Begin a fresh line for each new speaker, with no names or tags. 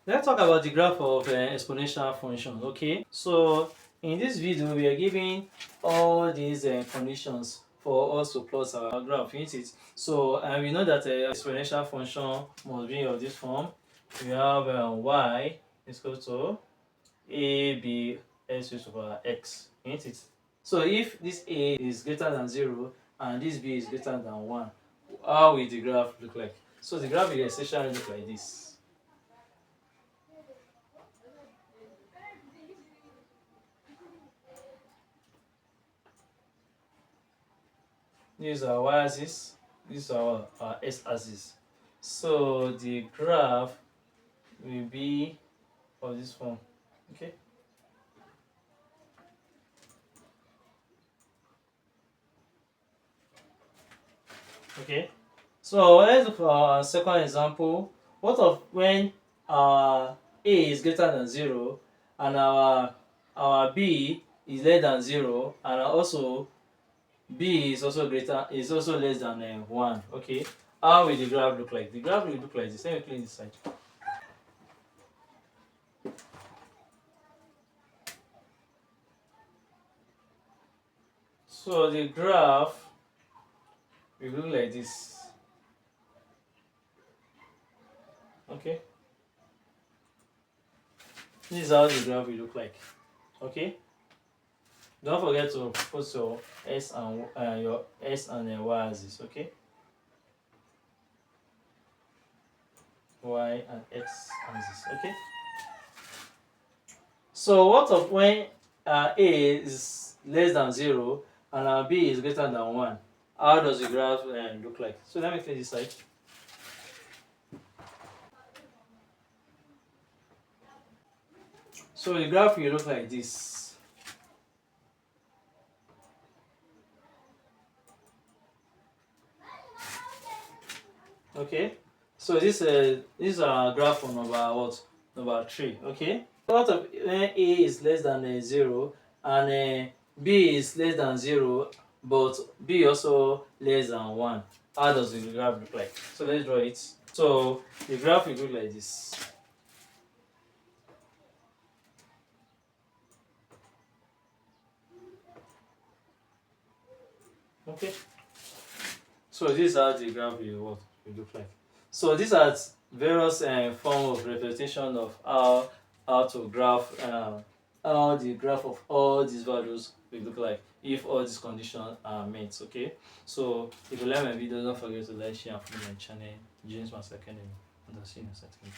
Let's talk about the graph of exponential function. Okay, so in this video we are giving all these conditions for us to plot our graph, isn't it? So we know that exponential function must be of this form. We have y is equal to ab s raised to the power x, isn't it? So if this a is greater than 0 and this b is greater than 1, how will the graph look like? So the graph will essentially look like this. These are y axis, these are our x axis. So the graph will be of this form. Okay. Okay. So let's look for our second example. What of when our a is greater than 0 and our b is less than 0 and also b is also less than 1. Okay. How will the graph look like? The graph will look like this. Let me clean this side. So the graph will look like this. Okay, this is how the graph will look like. Okay, don't forget to put your s and y axis. Okay, y and x axis. Okay, so what of when a is less than 0 and b is greater than 1? How does the graph look like? So let me clear this side. So the graph will look like this. Okay, so this is our graph for number what? Number 3. Okay, what of when a is less than 0 and b is less than 0 but b also less than 1? How does the graph look like? So let's draw it. So the graph will look like this. Okay, so this is how the graph will look like. So these are various forms of representation of how to graph how the graph of all these values will look like if all these conditions are met. Okay, so if you like my video, don't forget to like, share, and follow my channel, James Master Academy, and I'll see you in a second.